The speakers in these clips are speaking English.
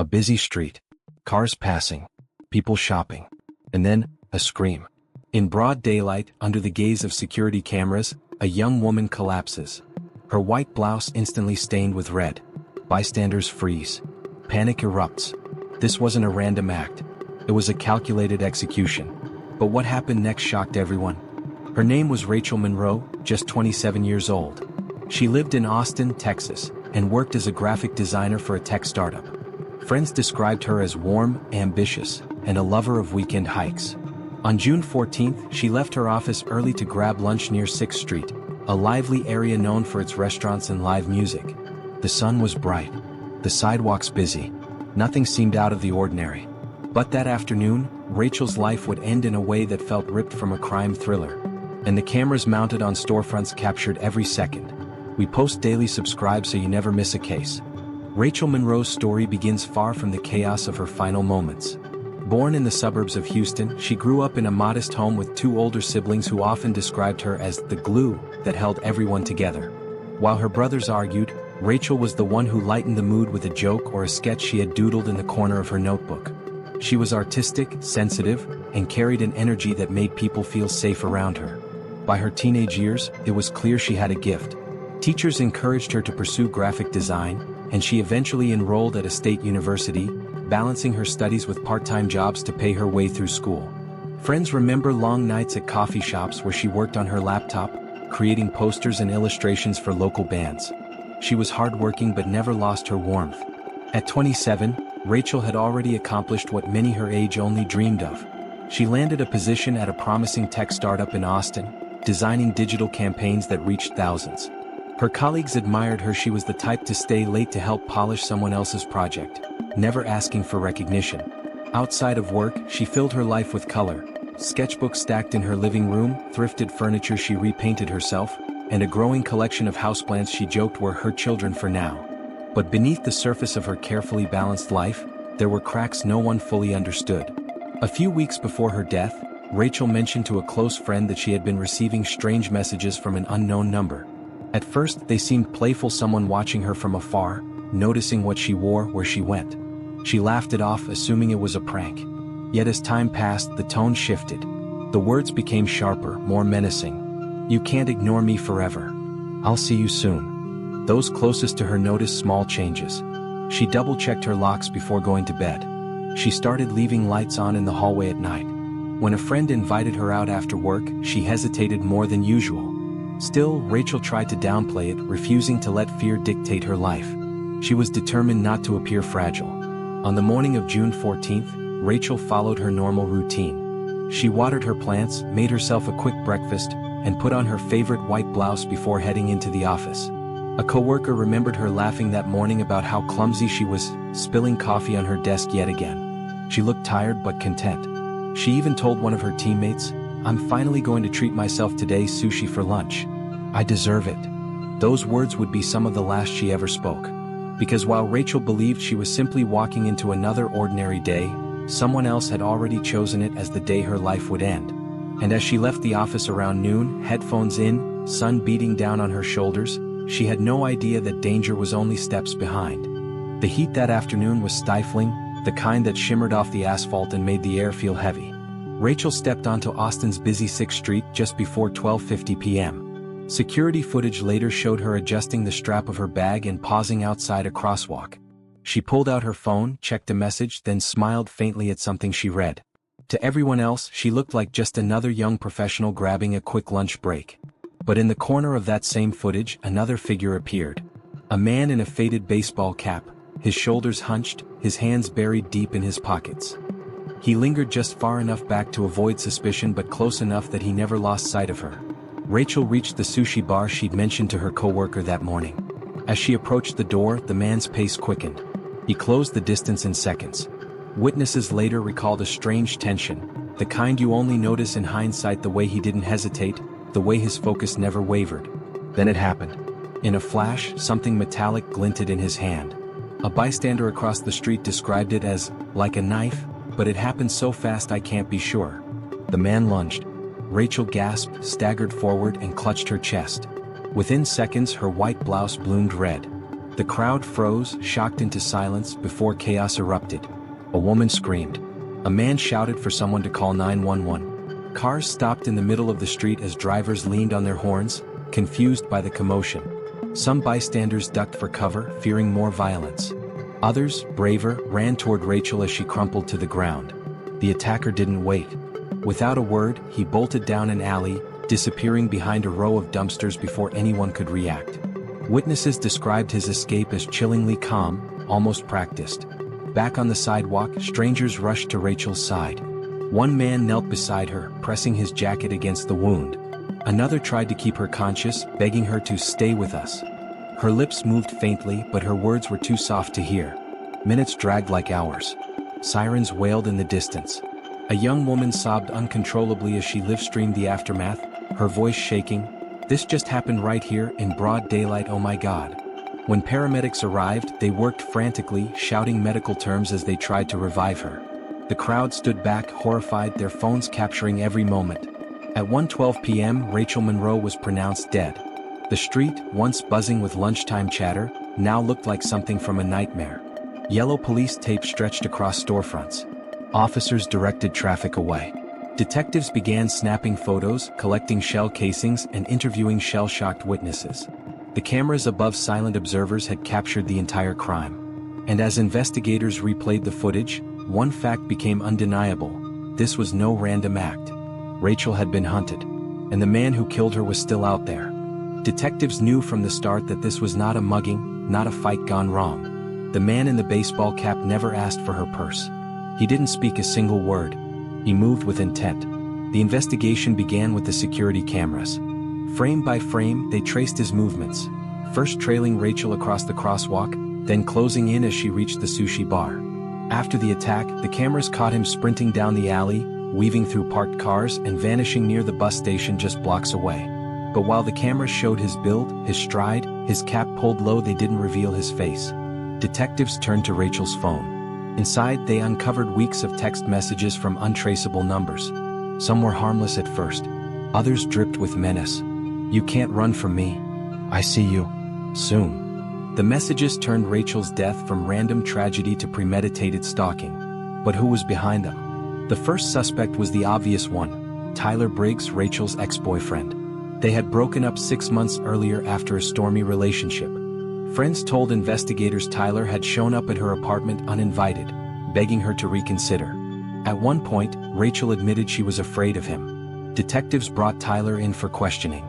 A busy street. Cars passing. People shopping. And then, a scream. In broad daylight, under the gaze of security cameras, a young woman collapses. Her white blouse instantly stained with red. Bystanders freeze. Panic erupts. This wasn't a random act. It was a calculated execution. But what happened next shocked everyone. Her name was Rachel Monroe, just 27 years old. She lived in Austin, Texas, and worked as a graphic designer for a tech startup. Friends described her as warm, ambitious, and a lover of weekend hikes. On June 14th, she left her office early to grab lunch near 6th Street, a lively area known for its restaurants and live music. The sun was bright. The sidewalks busy. Nothing seemed out of the ordinary. But that afternoon, Rachel's life would end in a way that felt ripped from a crime thriller. And the cameras mounted on storefronts captured every second. We post daily. Subscribe so you never miss a case. Rachel Monroe's story begins far from the chaos of her final moments. Born in the suburbs of Houston, she grew up in a modest home with two older siblings who often described her as the glue that held everyone together. While her brothers argued, Rachel was the one who lightened the mood with a joke or a sketch she had doodled in the corner of her notebook. She was artistic, sensitive, and carried an energy that made people feel safe around her. By her teenage years, it was clear she had a gift. Teachers encouraged her to pursue graphic design, and she eventually enrolled at a state university, balancing her studies with part-time jobs to pay her way through school. Friends remember long nights at coffee shops where she worked on her laptop, creating posters and illustrations for local bands. She was hardworking but never lost her warmth. At 27, Rachel had already accomplished what many her age only dreamed of. She landed a position at a promising tech startup in Austin, designing digital campaigns that reached thousands. Her colleagues admired her. She was the type to stay late to help polish someone else's project, never asking for recognition. Outside of work, she filled her life with color. Sketchbooks stacked in her living room, thrifted furniture she repainted herself, and a growing collection of houseplants she joked were her children for now. But beneath the surface of her carefully balanced life, there were cracks no one fully understood. A few weeks before her death, Rachel mentioned to a close friend that she had been receiving strange messages from an unknown number. At first, they seemed playful, someone watching her from afar, noticing what she wore, where she went. She laughed it off, assuming it was a prank. Yet as time passed, the tone shifted. The words became sharper, more menacing. "You can't ignore me forever. I'll see you soon." Those closest to her noticed small changes. She double-checked her locks before going to bed. She started leaving lights on in the hallway at night. When a friend invited her out after work, she hesitated more than usual. Still, Rachel tried to downplay it, refusing to let fear dictate her life. She was determined not to appear fragile. On the morning of June 14th, Rachel followed her normal routine. She watered her plants, made herself a quick breakfast, and put on her favorite white blouse before heading into the office. A coworker remembered her laughing that morning about how clumsy she was, spilling coffee on her desk yet again. She looked tired but content. She even told one of her teammates, "I'm finally going to treat myself today, sushi for lunch. I deserve it." Those words would be some of the last she ever spoke. Because while Rachel believed she was simply walking into another ordinary day, someone else had already chosen it as the day her life would end. And as she left the office around noon, headphones in, sun beating down on her shoulders, she had no idea that danger was only steps behind. The heat that afternoon was stifling, the kind that shimmered off the asphalt and made the air feel heavy. Rachel stepped onto Austin's busy 6th Street just before 12:50 p.m. Security footage later showed her adjusting the strap of her bag and pausing outside a crosswalk. She pulled out her phone, checked a message, then smiled faintly at something she read. To everyone else, she looked like just another young professional grabbing a quick lunch break. But in the corner of that same footage, another figure appeared. A man in a faded baseball cap, his shoulders hunched, his hands buried deep in his pockets. He lingered just far enough back to avoid suspicion but close enough that he never lost sight of her. Rachel reached the sushi bar she'd mentioned to her coworker that morning. As she approached the door, the man's pace quickened. He closed the distance in seconds. Witnesses later recalled a strange tension, the kind you only notice in hindsight, the way he didn't hesitate, the way his focus never wavered. Then it happened. In a flash, something metallic glinted in his hand. A bystander across the street described it as, like a knife, but it happened so fast I can't be sure. The man lunged. Rachel gasped, staggered forward, and clutched her chest. Within seconds, her white blouse bloomed red. The crowd froze, shocked into silence before chaos erupted. A woman screamed. A man shouted for someone to call 911. Cars stopped in the middle of the street as drivers leaned on their horns, confused by the commotion. Some bystanders ducked for cover, fearing more violence. Others, braver, ran toward Rachel as she crumpled to the ground. The attacker didn't wait. Without a word, he bolted down an alley, disappearing behind a row of dumpsters before anyone could react. Witnesses described his escape as chillingly calm, almost practiced. Back on the sidewalk, strangers rushed to Rachel's side. One man knelt beside her, pressing his jacket against the wound. Another tried to keep her conscious, begging her to stay with us. Her lips moved faintly, but her words were too soft to hear. Minutes dragged like hours. Sirens wailed in the distance. A young woman sobbed uncontrollably as she live-streamed the aftermath, her voice shaking. "This just happened right here, in broad daylight, oh my God." When paramedics arrived, they worked frantically, shouting medical terms as they tried to revive her. The crowd stood back, horrified, their phones capturing every moment. At 1:12 p.m., Rachel Monroe was pronounced dead. The street, once buzzing with lunchtime chatter, now looked like something from a nightmare. Yellow police tape stretched across storefronts. Officers directed traffic away. Detectives began snapping photos, collecting shell casings, and interviewing shell-shocked witnesses. The cameras above silent observers had captured the entire crime. And as investigators replayed the footage, one fact became undeniable: this was no random act. Rachel had been hunted, and the man who killed her was still out there. Detectives knew from the start that this was not a mugging, not a fight gone wrong. The man in the baseball cap never asked for her purse. He didn't speak a single word. He moved with intent. The investigation began with the security cameras. Frame by frame, they traced his movements, first trailing Rachel across the crosswalk, then closing in as she reached the sushi bar. After the attack, the cameras caught him sprinting down the alley, weaving through parked cars and vanishing near the bus station just blocks away. But while the cameras showed his build, his stride, his cap pulled low, they didn't reveal his face. Detectives turned to Rachel's phone. Inside, they uncovered weeks of text messages from untraceable numbers. Some were harmless at first. Others dripped with menace. "You can't run from me. I see you. Soon." The messages turned Rachel's death from random tragedy to premeditated stalking. But who was behind them? The first suspect was the obvious one: Tyler Briggs, Rachel's ex-boyfriend. They had broken up 6 months earlier after a stormy relationship. Friends told investigators Tyler had shown up at her apartment uninvited, begging her to reconsider. At one point, Rachel admitted she was afraid of him. Detectives brought Tyler in for questioning.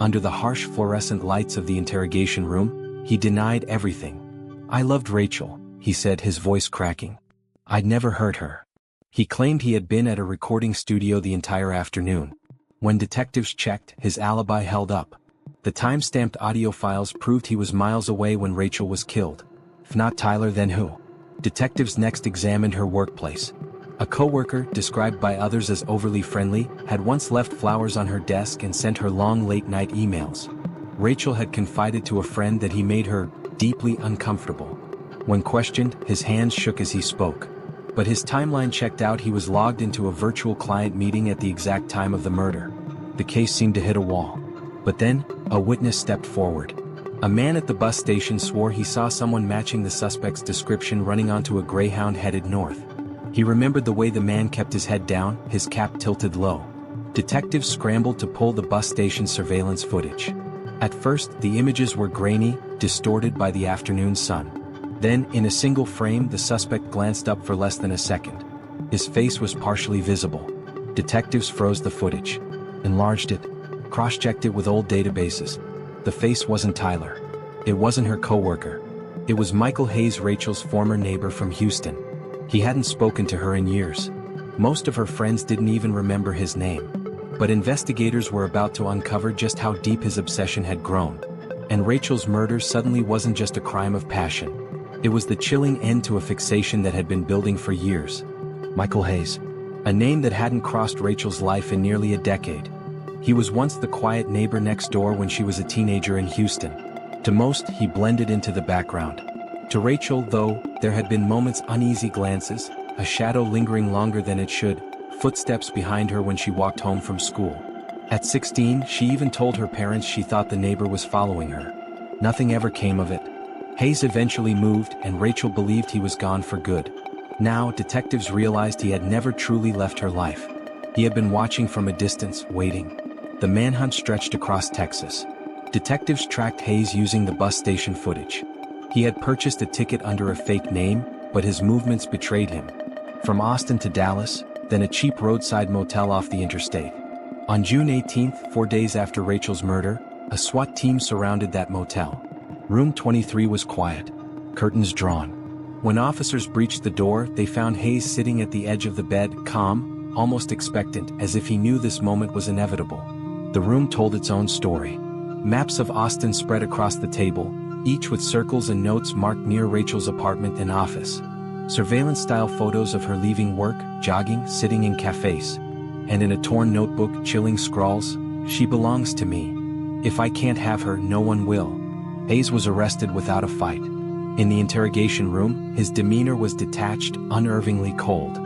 Under the harsh fluorescent lights of the interrogation room, he denied everything. "I loved Rachel," he said, his voice cracking. "I'd never hurt her." He claimed he had been at a recording studio the entire afternoon. When detectives checked, his alibi held up. The time-stamped audio files proved he was miles away when Rachel was killed. If not Tyler, then who? Detectives next examined her workplace. A coworker, described by others as overly friendly, had once left flowers on her desk and sent her long late-night emails. Rachel had confided to a friend that he made her deeply uncomfortable. When questioned, his hands shook as he spoke. But his timeline checked out. He was logged into a virtual client meeting at the exact time of the murder. The case seemed to hit a wall. But then, a witness stepped forward. A man at the bus station swore he saw someone matching the suspect's description running onto a Greyhound headed north. He remembered the way the man kept his head down, his cap tilted low. Detectives scrambled to pull the bus station surveillance footage. At first, the images were grainy, distorted by the afternoon sun. Then, in a single frame, the suspect glanced up for less than a second. His face was partially visible. Detectives froze the footage, enlarged it, cross-checked it with old databases. The face wasn't Tyler. It wasn't her coworker. It was Michael Hayes, Rachel's former neighbor from Houston. He hadn't spoken to her in years. Most of her friends didn't even remember his name. But investigators were about to uncover just how deep his obsession had grown. And Rachel's murder suddenly wasn't just a crime of passion. It was the chilling end to a fixation that had been building for years. Michael Hayes. A name that hadn't crossed Rachel's life in nearly a decade. He was once the quiet neighbor next door when she was a teenager in Houston. To most, he blended into the background. To Rachel, though, there had been moments, uneasy glances, a shadow lingering longer than it should, footsteps behind her when she walked home from school. At 16, she even told her parents she thought the neighbor was following her. Nothing ever came of it. Hayes eventually moved and Rachel believed he was gone for good. Now, detectives realized he had never truly left her life. He had been watching from a distance, waiting. The manhunt stretched across Texas. Detectives tracked Hayes using the bus station footage. He had purchased a ticket under a fake name, but his movements betrayed him. From Austin to Dallas, then a cheap roadside motel off the interstate. On June 18th, 4 days after Rachel's murder, a SWAT team surrounded that motel. Room 23 was quiet, curtains drawn. When officers breached the door, they found Hayes sitting at the edge of the bed, calm, almost expectant, as if he knew this moment was inevitable. The room told its own story. Maps of Austin spread across the table, each with circles and notes marked near Rachel's apartment and office. Surveillance-style photos of her leaving work, jogging, sitting in cafes. And in a torn notebook, chilling scrawls, "She belongs to me. If I can't have her, no one will." Hayes was arrested without a fight. In the interrogation room, his demeanor was detached, unnervingly cold.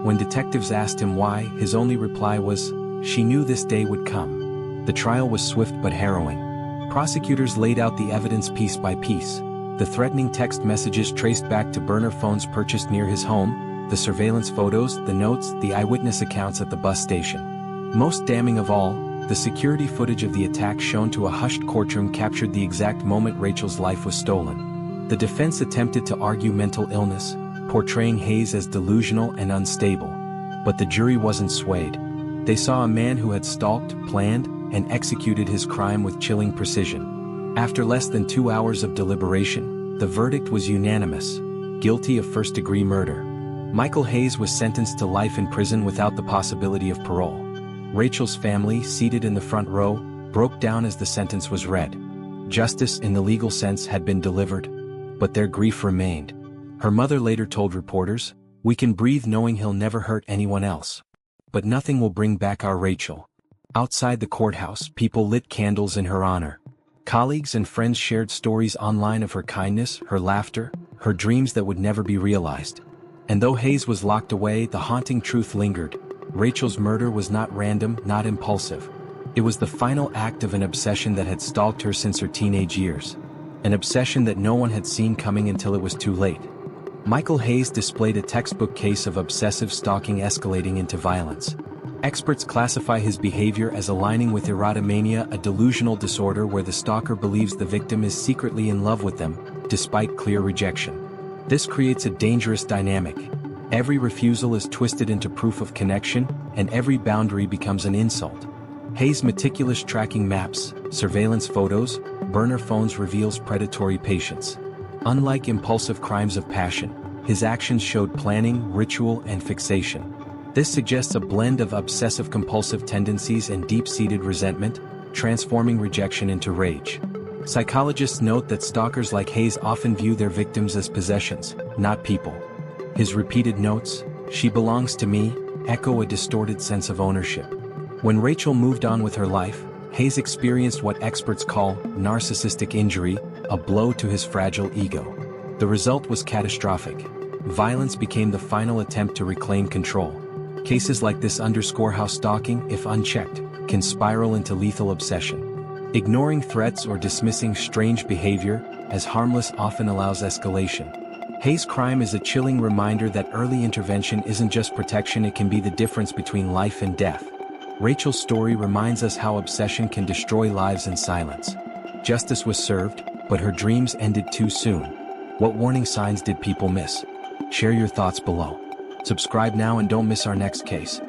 When detectives asked him why, his only reply was, "She knew this day would come." The trial was swift but harrowing. Prosecutors laid out the evidence piece by piece. The threatening text messages traced back to burner phones purchased near his home, the surveillance photos, the notes, the eyewitness accounts at the bus station. Most damning of all, the security footage of the attack shown to a hushed courtroom captured the exact moment Rachel's life was stolen. The defense attempted to argue mental illness, portraying Hayes as delusional and unstable. But the jury wasn't swayed. They saw a man who had stalked, planned, and executed his crime with chilling precision. After less than 2 hours of deliberation, the verdict was unanimous: guilty of first-degree murder. Michael Hayes was sentenced to life in prison without the possibility of parole. Rachel's family, seated in the front row, broke down as the sentence was read. Justice, in the legal sense, had been delivered, but their grief remained. Her mother later told reporters, "We can breathe knowing he'll never hurt anyone else. But nothing will bring back our Rachel." Outside the courthouse, people lit candles in her honor. Colleagues and friends shared stories online of her kindness, her laughter, her dreams that would never be realized. And though Hayes was locked away, the haunting truth lingered. Rachel's murder was not random, not impulsive. It was the final act of an obsession that had stalked her since her teenage years. An obsession that no one had seen coming until it was too late. Michael Hayes displayed a textbook case of obsessive stalking escalating into violence. Experts classify his behavior as aligning with erotomania, a delusional disorder where the stalker believes the victim is secretly in love with them, despite clear rejection. This creates a dangerous dynamic. Every refusal is twisted into proof of connection, and every boundary becomes an insult. Hayes' meticulous tracking maps, surveillance photos, burner phones reveals predatory patience. Unlike impulsive crimes of passion, his actions showed planning, ritual, and fixation. This suggests a blend of obsessive-compulsive tendencies and deep-seated resentment, transforming rejection into rage. Psychologists note that stalkers like Hayes often view their victims as possessions, not people. His repeated notes, "She belongs to me," echo a distorted sense of ownership. When Rachel moved on with her life, Hayes experienced what experts call narcissistic injury, a blow to his fragile ego. The result was catastrophic. Violence became the final attempt to reclaim control. Cases like this underscore how stalking, if unchecked, can spiral into lethal obsession. Ignoring threats or dismissing strange behavior as harmless often allows escalation. Hayes' crime is a chilling reminder that early intervention isn't just protection, it can be the difference between life and death. Rachel's story reminds us how obsession can destroy lives in silence. Justice was served, but her dreams ended too soon. What warning signs did people miss? Share your thoughts below. Subscribe now and don't miss our next case.